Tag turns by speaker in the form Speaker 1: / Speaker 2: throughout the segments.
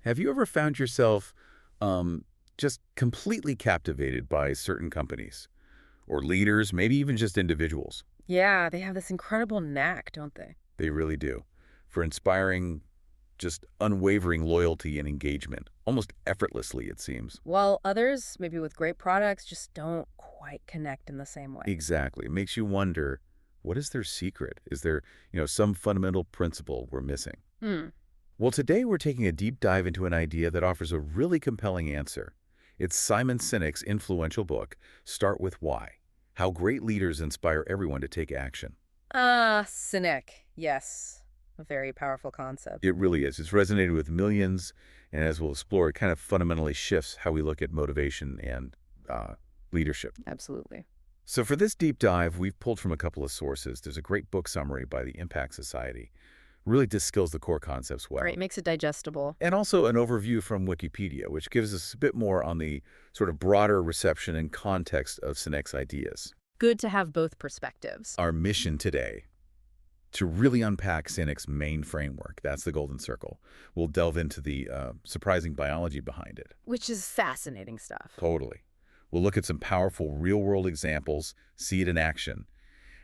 Speaker 1: Have you ever found yourself just completely captivated by certain companies or leaders, maybe even just individuals?
Speaker 2: Yeah, they have this incredible knack, don't they?
Speaker 1: They really do. For inspiring just unwavering loyalty and engagement, almost effortlessly, it seems.
Speaker 2: While others, maybe with great products, just don't quite connect in the same way.
Speaker 1: Exactly. It makes you wonder, what is their secret? Is there, some fundamental principle we're missing?
Speaker 2: Hmm.
Speaker 1: Well, today we're taking a deep dive into an idea that offers a really compelling answer. It's Simon Sinek's influential book, Start With Why: How Great Leaders Inspire Everyone to Take Action.
Speaker 2: Sinek. Yes. A very powerful concept.
Speaker 1: It really is. It's resonated with millions, and as we'll explore, it kind of fundamentally shifts how we look at motivation and leadership.
Speaker 2: Absolutely.
Speaker 1: So for this deep dive, we've pulled from a couple of sources. There's a great book summary by the Impact Society. Really distills the core concepts well.
Speaker 2: Great. Makes it digestible.
Speaker 1: And also an overview from Wikipedia, which gives us a bit more on the sort of broader reception and context of Sinek's ideas.
Speaker 2: Good to have both perspectives.
Speaker 1: Our mission today, to really unpack Sinek's main framework. That's the Golden Circle. We'll delve into the surprising biology behind it.
Speaker 2: Which is fascinating stuff.
Speaker 1: Totally. We'll look at some powerful real-world examples, see it in action,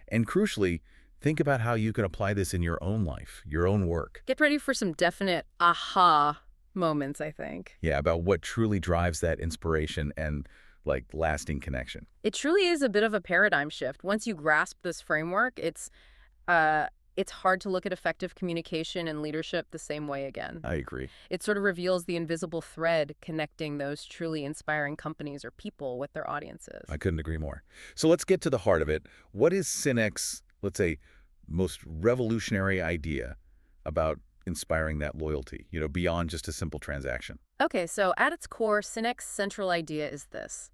Speaker 1: and crucially, think about how you can apply this in your own life, your own work.
Speaker 2: Get ready for some definite aha moments, I think.
Speaker 1: Yeah, about what truly drives that inspiration and, lasting connection.
Speaker 2: It truly is a bit of a paradigm shift. Once you grasp this framework, it's hard to look at effective communication and leadership the same way again.
Speaker 1: I agree.
Speaker 2: It sort of reveals the invisible thread connecting those truly inspiring companies or people with their audiences.
Speaker 1: I couldn't agree more. So let's get to the heart of it. What is Sinek's, let's say, most revolutionary idea about inspiring that loyalty, beyond just a simple transaction?
Speaker 2: Okay, so at its core, Sinek's central idea is this.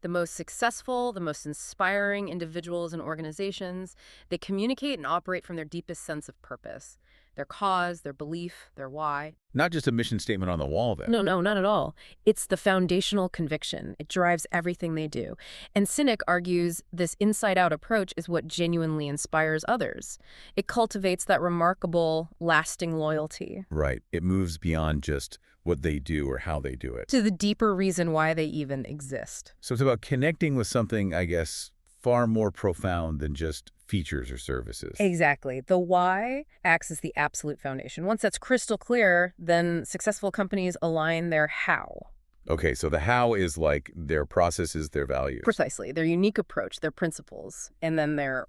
Speaker 2: The most successful, the most inspiring individuals and organizations, they communicate and operate from their deepest sense of purpose, their cause, their belief, their why.
Speaker 1: Not just a mission statement on the wall, then.
Speaker 2: No, not at all. It's the foundational conviction. It drives everything they do. And Sinek argues this inside-out approach is what genuinely inspires others. It cultivates that remarkable, lasting loyalty.
Speaker 1: Right. It moves beyond just what they do or how they do it.
Speaker 2: To the deeper reason why they even exist.
Speaker 1: So it's about connecting with something, I guess, far more profound than just features or services.
Speaker 2: Exactly. The why acts as the absolute foundation. Once that's crystal clear, then successful companies align their how.
Speaker 1: Okay, so the how is like their processes, their values.
Speaker 2: Precisely. Their unique approach, their principles, and then their,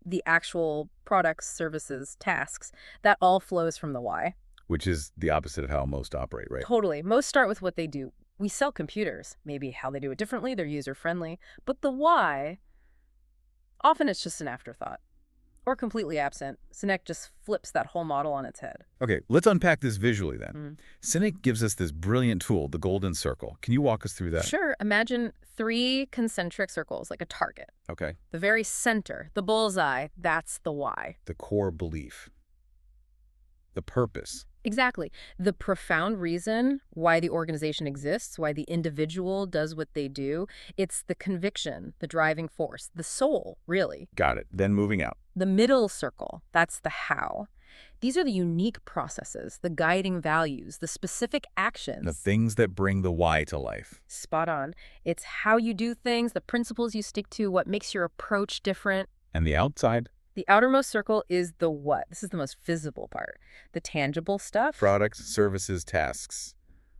Speaker 2: the actual products, services, tasks, that all flows from the why.
Speaker 1: Which is the opposite of how most operate, right?
Speaker 2: Totally. Most start with what they do. We sell computers. Maybe how they do it differently, they're user-friendly. But the why, often it's just an afterthought. Or completely absent. Sinek just flips that whole model on its head.
Speaker 1: Okay, let's unpack this visually then. Sinek gives us this brilliant tool, the Golden Circle. Can you walk us through that?
Speaker 2: Sure. Imagine 3 concentric circles, like a target.
Speaker 1: Okay.
Speaker 2: The very center, the bullseye, that's the why.
Speaker 1: The core belief. The purpose.
Speaker 2: Exactly. The profound reason why the organization exists, why the individual does what they do, it's the conviction, the driving force, the soul, really.
Speaker 1: Got it. Then moving out.
Speaker 2: The middle circle, that's the how. These are the unique processes, the guiding values, the specific actions.
Speaker 1: The things that bring the why to life.
Speaker 2: Spot on. It's how you do things, the principles you stick to, what makes your approach different.
Speaker 1: And the outside?
Speaker 2: The outermost circle is the what. This is the most visible part. The tangible stuff.
Speaker 1: Products, services, tasks.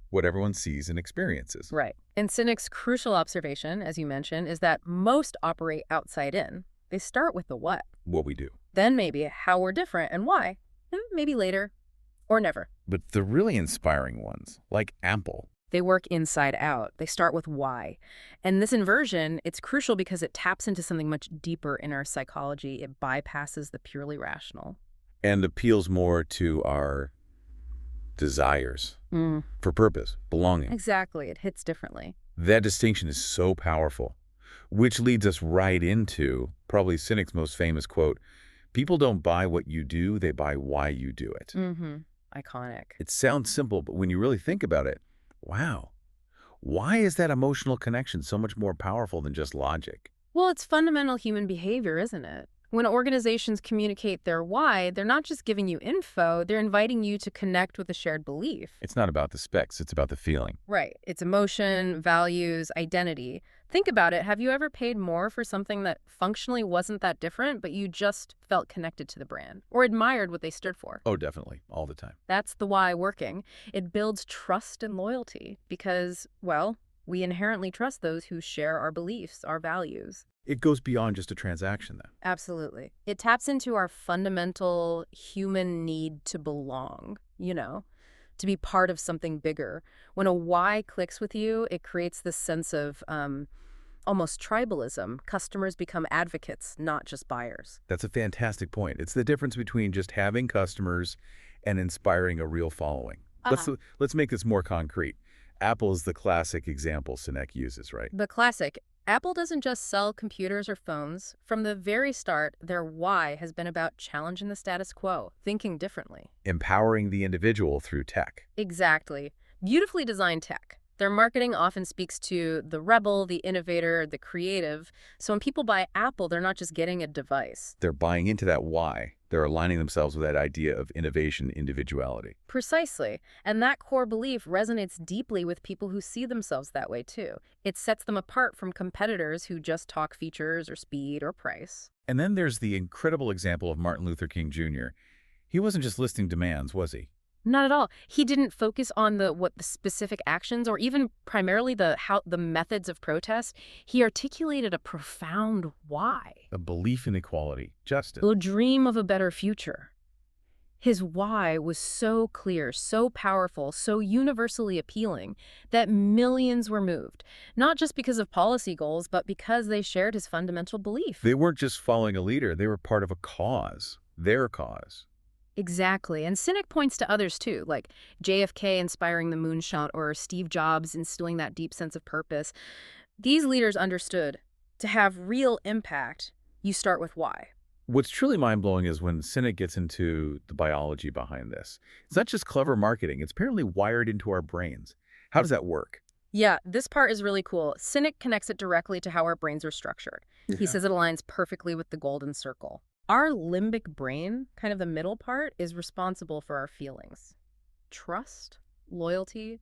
Speaker 1: What everyone sees and experiences.
Speaker 2: Right. And Sinek's crucial observation, as you mentioned, is that most operate outside in. They start with the what.
Speaker 1: What we do.
Speaker 2: Then maybe how we're different and why. Maybe later. Or never.
Speaker 1: But the really inspiring ones, like Apple.
Speaker 2: They work inside out. They start with why. And this inversion, it's crucial because it taps into something much deeper in our psychology. It bypasses the purely rational.
Speaker 1: And appeals more to our desires for purpose, belonging.
Speaker 2: Exactly. It hits differently.
Speaker 1: That distinction is so powerful, which leads us right into probably Sinek's most famous quote, "People don't buy what you do, they buy why you do it."
Speaker 2: Iconic.
Speaker 1: It sounds simple, but when you really think about it, wow. Why is that emotional connection so much more powerful than just logic?
Speaker 2: Well, it's fundamental human behavior, isn't it? When organizations communicate their why, they're not just giving you info, they're inviting you to connect with a shared belief.
Speaker 1: It's not about the specs, it's about the feeling.
Speaker 2: Right. It's emotion, values, identity. Think about it. Have you ever paid more for something that functionally wasn't that different, but you just felt connected to the brand or admired what they stood for?
Speaker 1: Oh, definitely. All the time.
Speaker 2: That's the why working. It builds trust and loyalty because, well, we inherently trust those who share our beliefs, our values.
Speaker 1: It goes beyond just a transaction, then.
Speaker 2: Absolutely. It taps into our fundamental human need to belong, to be part of something bigger. When a why clicks with you, it creates this sense of almost tribalism. Customers become advocates, not just buyers.
Speaker 1: That's a fantastic point. It's the difference between just having customers and inspiring a real following. Let's make this more concrete. Apple is the classic example Sinek uses, right?
Speaker 2: The classic. Apple doesn't just sell computers or phones. From the very start, their why has been about challenging the status quo, thinking differently.
Speaker 1: Empowering the individual through tech.
Speaker 2: Exactly. Beautifully designed tech. Their marketing often speaks to the rebel, the innovator, the creative. So when people buy Apple, they're not just getting a device.
Speaker 1: They're buying into that why. They're aligning themselves with that idea of innovation, individuality.
Speaker 2: Precisely. And that core belief resonates deeply with people who see themselves that way, too. It sets them apart from competitors who just talk features or speed or price.
Speaker 1: And then there's the incredible example of Martin Luther King Jr. He wasn't just listing demands, was he?
Speaker 2: Not at all. He didn't focus on the specific actions or even primarily the methods of protest. He articulated a profound why.
Speaker 1: A belief in equality, justice.
Speaker 2: A dream of a better future. His why was so clear, so powerful, so universally appealing that millions were moved, not just because of policy goals, but because they shared his fundamental belief.
Speaker 1: They weren't just following a leader, they were part of a cause, their cause.
Speaker 2: Exactly. And Sinek points to others, too, like JFK inspiring the moonshot or Steve Jobs instilling that deep sense of purpose. These leaders understood to have real impact, you start with why.
Speaker 1: What's truly mind-blowing is when Sinek gets into the biology behind this. It's not just clever marketing, it's apparently wired into our brains. How does that work?
Speaker 2: Yeah, this part is really cool. Sinek connects it directly to how our brains are structured.
Speaker 1: Yeah.
Speaker 2: He says it aligns perfectly with the golden circle. Our limbic brain, kind of the middle part, is responsible for our feelings. Trust, loyalty,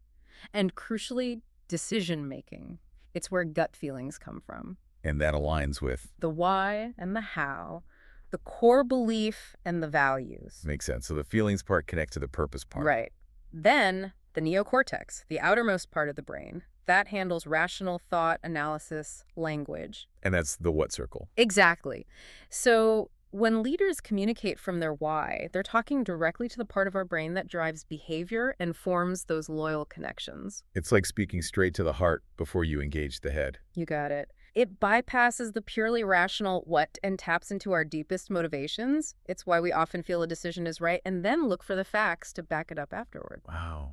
Speaker 2: and crucially, decision-making. It's where gut feelings come from.
Speaker 1: And that aligns with?
Speaker 2: The why and the how, the core belief and the values.
Speaker 1: Makes sense. So the feelings part connects to the purpose part.
Speaker 2: Right. Then, the neocortex, the outermost part of the brain, that handles rational thought, analysis, language.
Speaker 1: And that's the what circle?
Speaker 2: Exactly. So when leaders communicate from their why, they're talking directly to the part of our brain that drives behavior and forms those loyal connections.
Speaker 1: It's like speaking straight to the heart before you engage the head.
Speaker 2: You got it. It bypasses the purely rational what and taps into our deepest motivations. It's why we often feel a decision is right and then look for the facts to back it up afterward.
Speaker 1: Wow.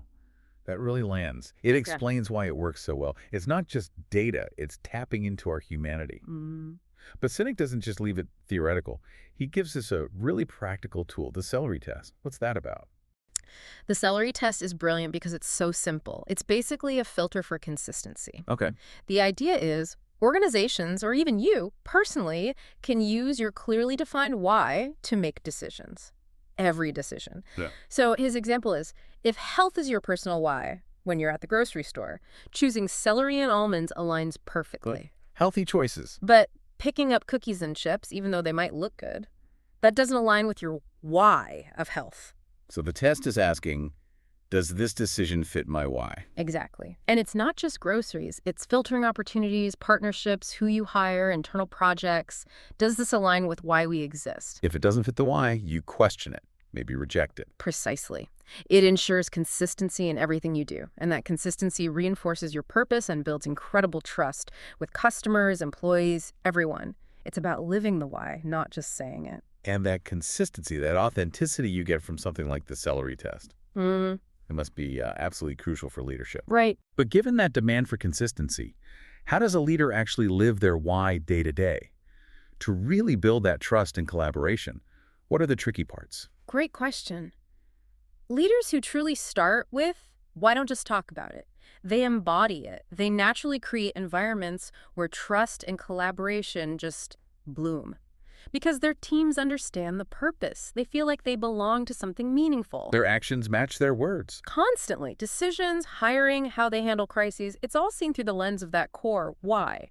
Speaker 1: That really lands. It explains why it works so well. It's not just data, it's tapping into our humanity. But Sinek doesn't just leave it theoretical. He gives us a really practical tool, the celery test. What's that about?
Speaker 2: The celery test is brilliant because it's so simple. It's basically a filter for consistency.
Speaker 1: Okay.
Speaker 2: The idea is organizations, or even you personally, can use your clearly defined why to make decisions. Every decision.
Speaker 1: Yeah.
Speaker 2: So his example is, if health is your personal why when you're at the grocery store, choosing celery and almonds aligns perfectly.
Speaker 1: Healthy choices.
Speaker 2: But picking up cookies and chips, even though they might look good, that doesn't align with your why of health.
Speaker 1: So the test is asking, does this decision fit my why?
Speaker 2: Exactly. And it's not just groceries. It's filtering opportunities, partnerships, who you hire, internal projects. Does this align with why we exist?
Speaker 1: If it doesn't fit the why, you question it, maybe reject it.
Speaker 2: Precisely. It ensures consistency in everything you do, and that consistency reinforces your purpose and builds incredible trust with customers, employees, everyone. It's about living the why, not just saying it.
Speaker 1: And that consistency, that authenticity you get from something like the celery test. It must be absolutely crucial for leadership.
Speaker 2: Right.
Speaker 1: But given that demand for consistency, how does a leader actually live their why day to day? To really build that trust and collaboration, what are the tricky parts?
Speaker 2: Great question. Leaders who truly start with, why don't just talk about it? They embody it. They naturally create environments where trust and collaboration just bloom. Because their teams understand the purpose. They feel like they belong to something meaningful.
Speaker 1: Their actions match their words.
Speaker 2: Constantly. Decisions, hiring, how they handle crises, it's all seen through the lens of that core why.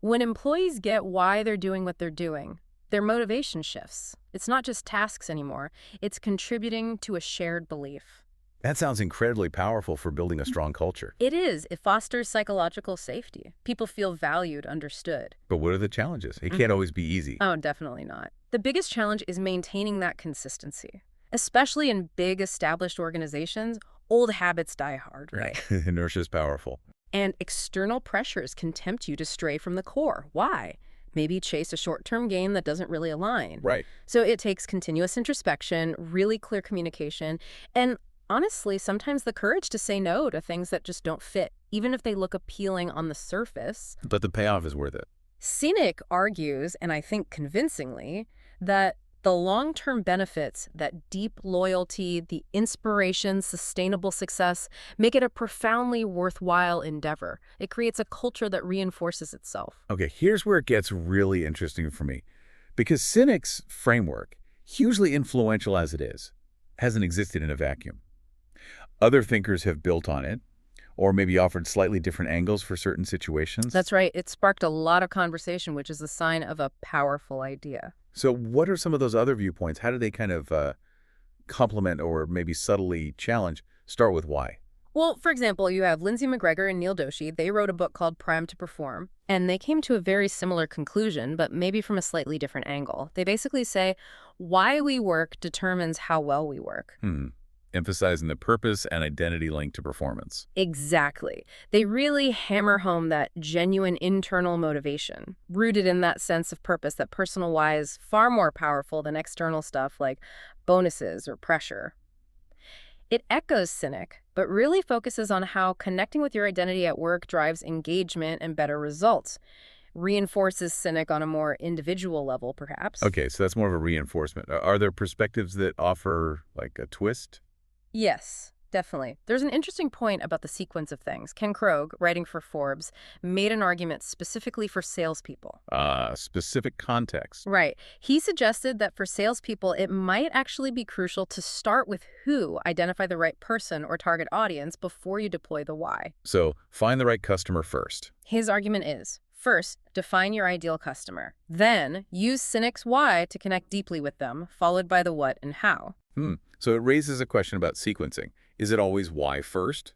Speaker 2: When employees get why they're doing what they're doing, their motivation shifts. It's not just tasks anymore. It's contributing to a shared belief.
Speaker 1: That sounds incredibly powerful for building a strong culture.
Speaker 2: It is. It fosters psychological safety. People feel valued, understood.
Speaker 1: But what are the challenges? It can't always be easy.
Speaker 2: Oh, definitely not. The biggest challenge is maintaining that consistency. Especially in big, established organizations, old habits die hard, right?
Speaker 1: Inertia is powerful.
Speaker 2: And external pressures can tempt you to stray from the core. Why? Maybe chase a short-term gain that doesn't really align.
Speaker 1: Right.
Speaker 2: So it takes continuous introspection, really clear communication, and honestly, sometimes the courage to say no to things that just don't fit, even if they look appealing on the surface.
Speaker 1: But the payoff is worth it.
Speaker 2: Sinek argues, and I think convincingly, that the long-term benefits, that deep loyalty, the inspiration, sustainable success, make it a profoundly worthwhile endeavor. It creates a culture that reinforces itself.
Speaker 1: Okay, here's where it gets really interesting for me. Because Sinek's framework, hugely influential as it is, hasn't existed in a vacuum. Other thinkers have built on it, or maybe offered slightly different angles for certain situations.
Speaker 2: That's right. It sparked a lot of conversation, which is a sign of a powerful idea.
Speaker 1: So what are some of those other viewpoints? How do they kind of complement or maybe subtly challenge? Start with why.
Speaker 2: Well, for example, you have Lindsay McGregor and Neil Doshi. They wrote a book called Primed to Perform, and they came to a very similar conclusion, but maybe from a slightly different angle. They basically say why we work determines how well we work.
Speaker 1: Emphasizing the purpose and identity linked to performance.
Speaker 2: Exactly. They really hammer home that genuine internal motivation, rooted in that sense of purpose, that personal why is far more powerful than external stuff like bonuses or pressure. It echoes Sinek, but really focuses on how connecting with your identity at work drives engagement and better results. Reinforces Sinek on a more individual level, perhaps.
Speaker 1: Okay, so that's more of a reinforcement. Are there perspectives that offer like a twist?
Speaker 2: Yes, definitely. There's an interesting point about the sequence of things. Ken Krogh, writing for Forbes, made an argument specifically for salespeople.
Speaker 1: Specific context.
Speaker 2: Right. He suggested that for salespeople, it might actually be crucial to start with who, identify the right person or target audience before you deploy the why.
Speaker 1: So find the right customer first.
Speaker 2: His argument is, first, define your ideal customer. Then, use Sinek's why to connect deeply with them, followed by the what and how.
Speaker 1: So it raises a question about sequencing. Is it always why first?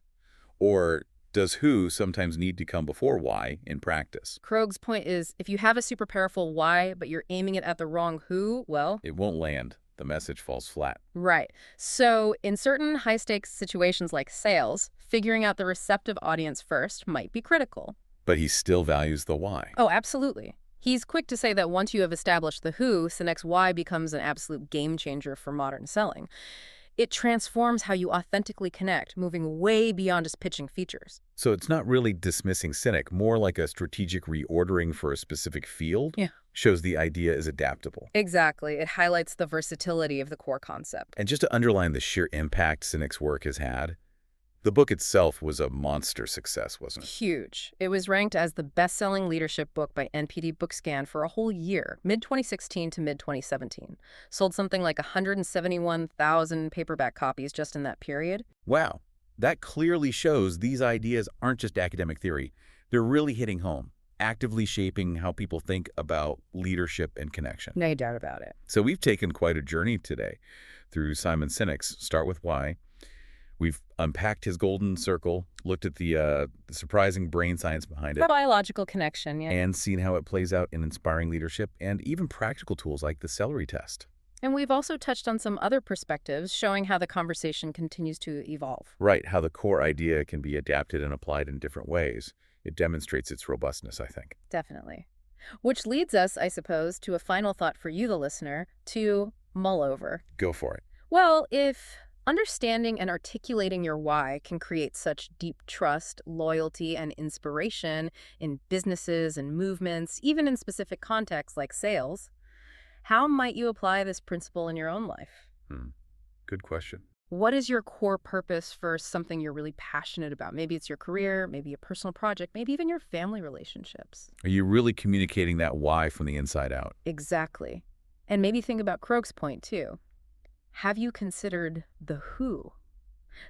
Speaker 1: Or does who sometimes need to come before why in practice?
Speaker 2: Krogh's point is, if you have a super powerful why, but you're aiming it at the wrong who, well,
Speaker 1: it won't land. The message falls flat.
Speaker 2: Right. So in certain high-stakes situations like sales, figuring out the receptive audience first might be critical.
Speaker 1: But he still values the why.
Speaker 2: Oh, absolutely. He's quick to say that once you have established the who, Sinek's why becomes an absolute game changer for modern selling. It transforms how you authentically connect, moving way beyond just pitching features.
Speaker 1: So it's not really dismissing Sinek, more like a strategic reordering for a specific field?
Speaker 2: Yeah.
Speaker 1: Shows the idea is adaptable.
Speaker 2: Exactly. It highlights the versatility of the core concept.
Speaker 1: And just to underline the sheer impact Sinek's work has had, the book itself was a monster success, wasn't it?
Speaker 2: Huge. It was ranked as the best-selling leadership book by NPD BookScan for a whole year, mid-2016 to mid-2017. Sold something like 171,000 paperback copies just in that period.
Speaker 1: Wow. That clearly shows these ideas aren't just academic theory. They're really hitting home, actively shaping how people think about leadership and connection.
Speaker 2: No doubt about it.
Speaker 1: So we've taken quite a journey today through Simon Sinek's Start With Why. We've unpacked his golden circle, looked at the surprising brain science behind it.
Speaker 2: The biological connection, yeah.
Speaker 1: And seen how it plays out in inspiring leadership and even practical tools like the celery test.
Speaker 2: And we've also touched on some other perspectives, showing how the conversation continues to evolve.
Speaker 1: Right, how the core idea can be adapted and applied in different ways. It demonstrates its robustness, I think.
Speaker 2: Definitely. Which leads us, I suppose, to a final thought for you, the listener, to mull over.
Speaker 1: Go for it.
Speaker 2: Well, if understanding and articulating your why can create such deep trust, loyalty, and inspiration in businesses and movements, even in specific contexts like sales, how might you apply this principle in your own life?
Speaker 1: Good question.
Speaker 2: What is your core purpose for something you're really passionate about? Maybe it's your career, maybe a personal project, maybe even your family relationships.
Speaker 1: Are you really communicating that why from the inside out?
Speaker 2: Exactly. And maybe think about Krog's point, too. Have you considered the who?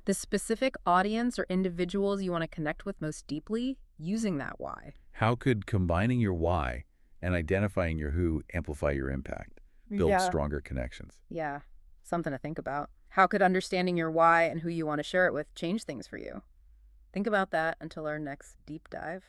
Speaker 2: The specific audience or individuals you want to connect with most deeply using that why?
Speaker 1: How could combining your why and identifying your who amplify your impact, build
Speaker 2: Yeah.
Speaker 1: stronger connections?
Speaker 2: Yeah, something to think about. How could understanding your why and who you want to share it with change things for you? Think about that until our next deep dive.